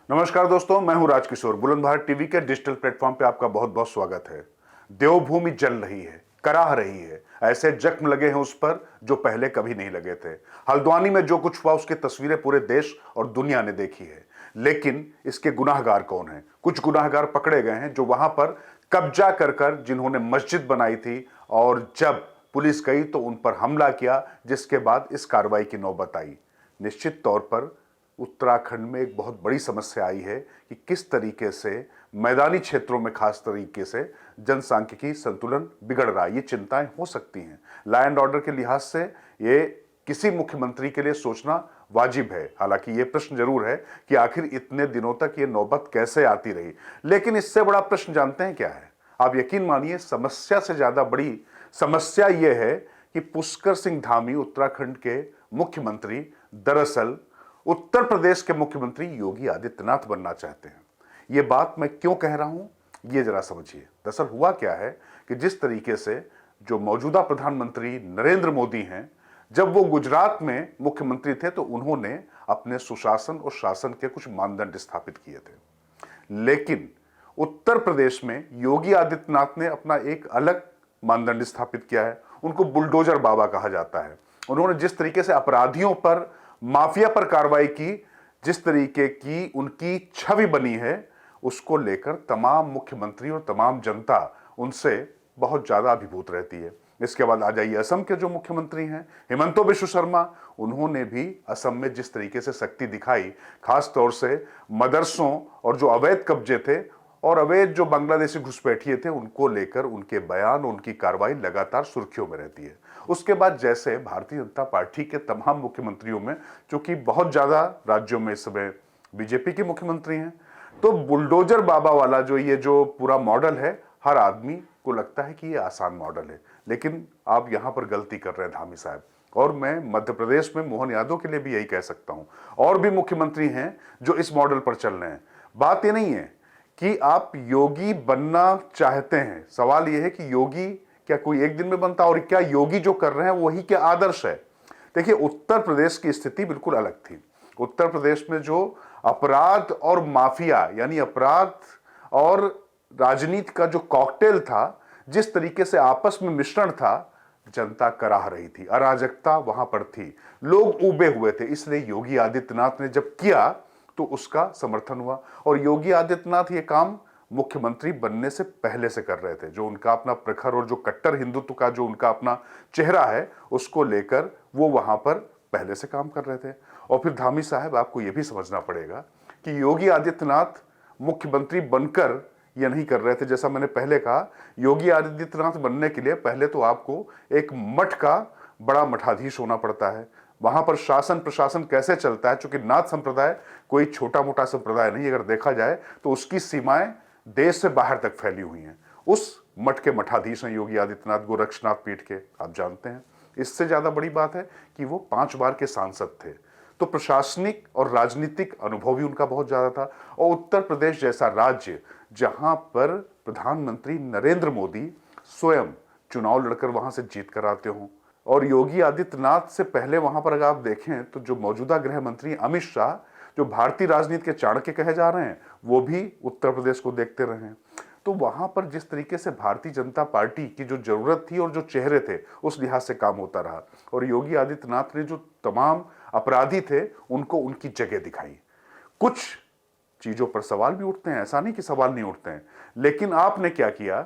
नमस्कार दोस्तों, मैं हूं राजकिशोर। बुलंद भारत टीवी के डिजिटल प्लेटफॉर्म पे आपका बहुत बहुत स्वागत है। देवभूमि जल रही है, कराह रही है, ऐसे जख्म लगे हैं उस पर जो पहले कभी नहीं लगे थे। हल्द्वानी में जो कुछ हुआ उसकी तस्वीरें पूरे देश और दुनिया ने देखी है, लेकिन इसके गुनाहगार कौन हैं? कुछ गुनाहगार पकड़े गए हैं जो वहां पर कब्जा कर कर जिन्होंने मस्जिद बनाई थी, और जब पुलिस गई तो उन पर हमला किया, जिसके बाद इस कार्रवाई की नौबत आई। निश्चित तौर पर उत्तराखंड में एक बहुत बड़ी समस्या आई है कि किस तरीके से मैदानी क्षेत्रों में खास तरीके से जनसांख्यिकी संतुलन बिगड़ रहा है। ये चिंताएं हो सकती हैं। लॉ एंड ऑर्डर के लिहाज से ये किसी मुख्यमंत्री के लिए सोचना वाजिब है। हालांकि ये प्रश्न जरूर है कि आखिर इतने दिनों तक ये नौबत कैसे आती रही। लेकिन इससे बड़ा प्रश्न जानते हैं क्या है? आप यकीन मानिए, समस्या से ज्यादा बड़ी समस्या यह है कि पुष्कर सिंह धामी उत्तराखंड के मुख्यमंत्री दरअसल उत्तर प्रदेश के मुख्यमंत्री योगी आदित्यनाथ बनना चाहते हैं। यह बात मैं क्यों कह रहा हूं, यह जरा समझिए। दरअसल हुआ क्या है कि जिस तरीके से जो मौजूदा प्रधानमंत्री नरेंद्र मोदी हैं, जब वो गुजरात में मुख्यमंत्री थे तो उन्होंने अपने सुशासन और शासन के कुछ मानदंड स्थापित किए थे। लेकिन उत्तर प्रदेश में योगी आदित्यनाथ ने अपना एक अलग मानदंड स्थापित किया है। उनको बुलडोजर बाबा कहा जाता है। उन्होंने जिस तरीके से अपराधियों पर, माफिया पर कार्रवाई की, जिस तरीके की उनकी छवि बनी है, उसको लेकर तमाम मुख्यमंत्री और तमाम जनता उनसे बहुत ज्यादा अभिभूत रहती है। इसके बाद आ जाइए असम के जो मुख्यमंत्री हैं हिमंतो बिश्व शर्मा। उन्होंने भी असम में जिस तरीके से शक्ति दिखाई, खास तौर से मदरसों और जो अवैध कब्जे थे और अवैध जो बांग्लादेशी घुसपैठिए थे, उनको लेकर उनके बयान, उनकी कार्रवाई लगातार सुर्खियों में रहती है। उसके बाद जैसे भारतीय जनता पार्टी के तमाम मुख्यमंत्रियों में, जो कि बहुत ज्यादा राज्यों में इस समय बीजेपी के मुख्यमंत्री हैं, तो बुलडोजर बाबा वाला जो पूरा मॉडल है, हर आदमी को लगता है कि ये आसान मॉडल है। लेकिन आप यहां पर गलती कर रहे हैं धामी साहब। और मैं मध्य प्रदेश में मोहन यादव के लिए भी यही कह सकता हूं। और भी मुख्यमंत्री हैं जो इस मॉडल पर चल रहे हैं। बात यह नहीं है कि आप योगी बनना चाहते हैं, सवाल यह है कि योगी क्या कोई एक दिन में बनता, और क्या योगी जो कर रहे हैं वही क्या आदर्श है? देखिए, उत्तर प्रदेश की स्थिति बिल्कुल अलग थी। उत्तर प्रदेश में जो अपराध और माफिया, यानी अपराध और राजनीति का जो कॉकटेल था, जिस तरीके से आपस में मिश्रण था, जनता कराह रही थी, अराजकता वहां पर थी, लोग उबे हुए थे। इसलिए योगी आदित्यनाथ ने जब किया तो उसका समर्थन हुआ। और योगी आदित्यनाथ ये काम मुख्यमंत्री बनने से पहले से कर रहे थे। जो उनका अपना प्रखर और जो कट्टर हिंदुत्व का जो उनका अपना चेहरा है, उसको लेकर वो वहां पर पहले से काम कर रहे थे। और फिर धामी साहब, आपको यह भी समझना पड़ेगा कि योगी आदित्यनाथ मुख्यमंत्री बनकर यह नहीं कर रहे थे। जैसा मैंने पहले कहा, योगी आदित्यनाथ बनने के लिए पहले तो आपको एक मठ का बड़ा मठाधीश होना पड़ता है। वहां पर शासन प्रशासन कैसे चलता है, चूंकि नाथ संप्रदाय कोई छोटा मोटा संप्रदाय नहीं, अगर देखा जाए तो उसकी सीमाएं देश से बाहर तक फैली हुई हैं। उस मठ के मठाधीश हैं योगी आदित्यनाथ, गोरक्षनाथ पीठ के, आप जानते हैं। इससे ज्यादा बड़ी बात है कि वो 5 बार के सांसद थे, तो प्रशासनिक और राजनीतिक अनुभव भी उनका बहुत ज्यादा था। और उत्तर प्रदेश जैसा राज्य जहां पर प्रधानमंत्री नरेंद्र मोदी स्वयं चुनाव लड़कर वहां से जीत कर आते हों, और योगी आदित्यनाथ से पहले वहां पर अगर आप देखें तो जो मौजूदा गृह मंत्री अमित शाह, जो भारतीय राजनीति के चाणक्य कहे जा रहे हैं, वो भी उत्तर प्रदेश को देखते रहे हैं। तो वहां पर जिस तरीके से भारतीय जनता पार्टी की जो जरूरत थी और जो चेहरे थे, उस लिहाज से काम होता रहा। और योगी आदित्यनाथ ने जो तमाम अपराधी थे उनको उनकी जगह दिखाई। कुछ चीजों पर सवाल भी उठते हैं, ऐसा नहीं कि सवाल नहीं उठते हैं। लेकिन आपने क्या किया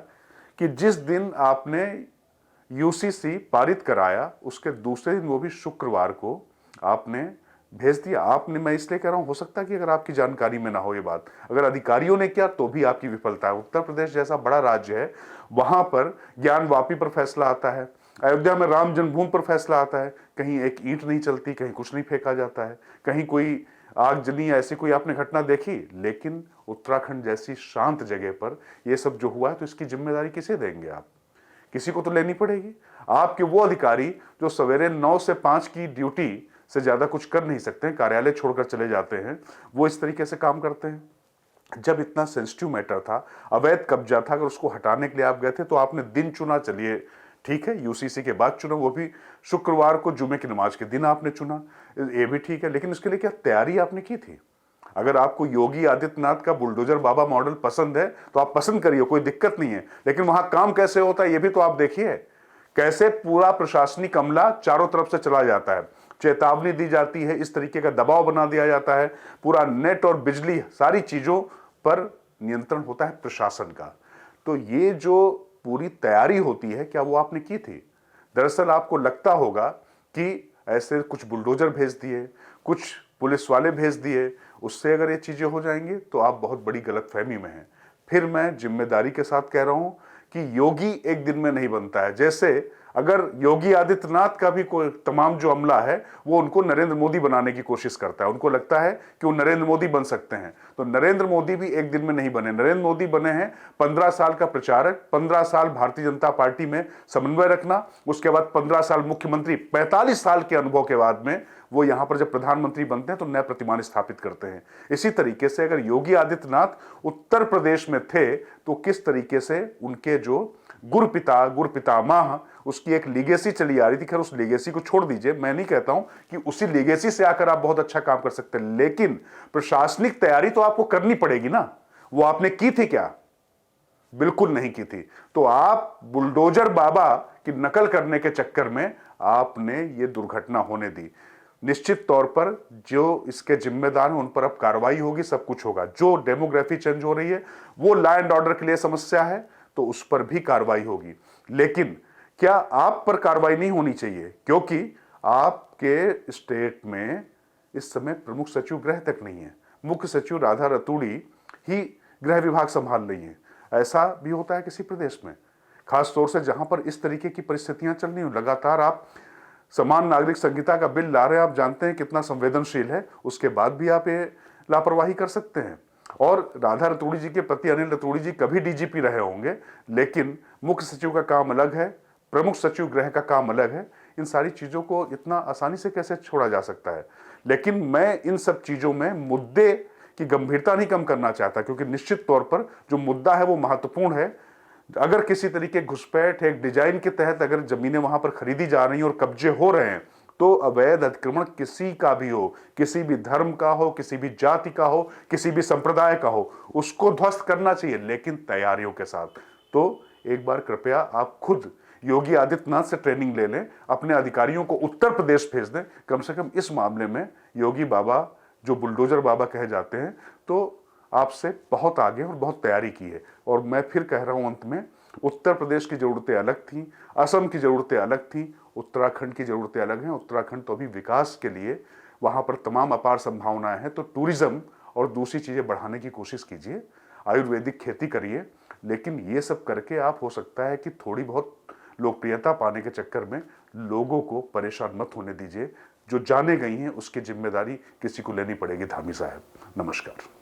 कि जिस दिन आपने यूसीसी पारित कराया, उसके दूसरे दिन, वो भी शुक्रवार को, आपने भेज दिया। आपने, मैं इसलिए कह रहा हूं, हो सकता है कि अगर आपकी जानकारी में ना हो ये बात, अगर अधिकारियों ने किया तो भी आपकी विफलता है। उत्तर प्रदेश जैसा बड़ा राज्य है, वहां पर ज्ञान वापी पर फैसला आता है, अयोध्या में राम जन्मभूमि पर फैसला आता है, कहीं एक ईंट नहीं चलती, कहीं कुछ नहीं फेंका जाता है, कहीं कोई आगजनी, ऐसी कोई आपने घटना देखी? लेकिन उत्तराखंड जैसी शांत जगह पर यह सब जो हुआ है, तो इसकी जिम्मेदारी किसे देंगे आप? किसी को तो लेनी पड़ेगी। आपके वो अधिकारी जो सवेरे 9 से 5 की ड्यूटी से ज्यादा कुछ कर नहीं सकते हैं, कार्यालय छोड़कर चले जाते हैं, वो इस तरीके से काम करते हैं। जब इतना सेंसिटिव मैटर था, अवैध कब्जा था, अगर उसको हटाने के लिए आप गए थे तो आपने दिन चुना, चलिए ठीक है, यूसीसी के बाद चुना, वो भी शुक्रवार को जुमे की नमाज के दिन आपने चुना, ये भी ठीक है। लेकिन उसके लिए क्या तैयारी आपने की थी? अगर आपको योगी आदित्यनाथ का बुलडोजर बाबा मॉडल पसंद है तो आप पसंद करिए, कोई दिक्कत नहीं है, लेकिन वहां काम कैसे होता है ये भी तो आप देखिए। कैसे पूरा प्रशासनिक अमला चारों तरफ से चला जाता है, चेतावनी दी जाती है, इस तरीके का दबाव बना दिया जाता है, पूरा नेट और बिजली सारी चीजों पर नियंत्रण होता है प्रशासन का। तो ये जो पूरी तैयारी होती है, क्या वो आपने की थी? दरअसल आपको लगता होगा कि ऐसे कुछ बुलडोजर भेज दिए, कुछ पुलिस वाले भेज दिए, उससे अगर ये चीजें हो जाएंगी तो आप बहुत बड़ी गलतफहमी में हैं। फिर मैं जिम्मेदारी के साथ कह रहा हूं कि योगी एक दिन में नहीं बनता है। जैसे अगर योगी आदित्यनाथ का भी कोई तमाम जो अमला है वो उनको नरेंद्र मोदी बनाने की कोशिश करता है, उनको लगता है कि वो नरेंद्र मोदी बन सकते हैं, तो नरेंद्र मोदी भी एक दिन में नहीं बने। नरेंद्र मोदी बने हैं 15 साल का प्रचारक, 15 साल भारतीय जनता पार्टी में समन्वय रखना, उसके बाद 15 साल मुख्यमंत्री, 45 साल के अनुभव के बाद में वो यहां पर जब प्रधानमंत्री बनते हैं तो नया प्रतिमान स्थापित करते हैं। इसी तरीके से अगर योगी आदित्यनाथ उत्तर प्रदेश में थे तो किस तरीके से उनके जो गुरपितामह, उसकी एक लीगेसी चली आ रही थी। खैर उस लीगेसी को छोड़ दीजिए, मैं नहीं कहता हूं कि उसी लीगेसी से आकर आप बहुत अच्छा काम कर सकते हैं, लेकिन प्रशासनिक तैयारी तो आपको करनी पड़ेगी ना। वो आपने की थी क्या? बिल्कुल नहीं की थी। तो आप बुलडोजर बाबा की नकल करने के चक्कर में आपने ये दुर्घटना होने दी। निश्चित तौर पर जो इसके जिम्मेदार हैं उन पर अब कार्रवाई होगी, सब कुछ होगा। जो डेमोग्राफी चेंज हो रही है वो लॉ एंड ऑर्डर के लिए समस्या है तो उस पर भी कार्रवाई होगी, लेकिन क्या आप पर कार्रवाई नहीं होनी चाहिए? क्योंकि आपके स्टेट में इस समय प्रमुख सचिव गृह तक नहीं है, मुख्य सचिव राधा रतूड़ी ही गृह विभाग संभाल रही है। ऐसा भी होता है किसी प्रदेश में, खास तौर से जहां पर इस तरीके की परिस्थितियां चल रही हो। लगातार आप समान नागरिक संहिता का बिल ला रहे हैं, आप जानते हैं कितना संवेदनशील है, उसके बाद भी आप ये लापरवाही कर सकते हैं। और राधा रतूड़ी जी के पति अनिल रतूड़ी जी कभी डीजीपी रहे होंगे, लेकिन मुख्य सचिव का काम अलग है, प्रमुख सचिव गृह का काम अलग है। इन सारी चीजों को इतना आसानी से कैसे छोड़ा जा सकता है? लेकिन मैं इन सब चीजों में मुद्दे की गंभीरता नहीं कम करना चाहता, क्योंकि निश्चित तौर पर जो मुद्दा है वो महत्वपूर्ण है। अगर किसी तरीके घुसपैठ एक डिजाइन के तहत अगर जमीनें वहां पर खरीदी जा रही हैं और कब्जे हो रहे हैं, तो अवैध अतिक्रमण किसी का भी हो, किसी भी धर्म का हो, किसी भी जाति का हो, किसी भी संप्रदाय का हो, उसको ध्वस्त करना चाहिए, लेकिन तैयारियों के साथ। तो एक बार कृपया आप खुद योगी आदित्यनाथ से ट्रेनिंग ले लें, अपने अधिकारियों को उत्तर प्रदेश भेज दें। कम से कम इस मामले में योगी बाबा जो बुलडोजर बाबा कहे जाते हैं, तो आपसे बहुत आगे और बहुत तैयारी की है। और मैं फिर कह रहा हूं अंत में, उत्तर प्रदेश की जरूरतें अलग थी, असम की जरूरतें अलग थी, उत्तराखंड की जरूरतें अलग हैं। उत्तराखंड तो अभी विकास के लिए वहां पर तमाम अपार संभावनाएं हैं, तो टूरिज्म और दूसरी चीजें बढ़ाने की कोशिश कीजिए, आयुर्वेदिक खेती करिए। लेकिन ये सब करके आप हो सकता है कि थोड़ी बहुत लोकप्रियता पाने के चक्कर में लोगों को परेशान मत होने दीजिए। जो जाने गई हैं उसकी जिम्मेदारी किसी को लेनी पड़ेगी। धामी साहब, नमस्कार।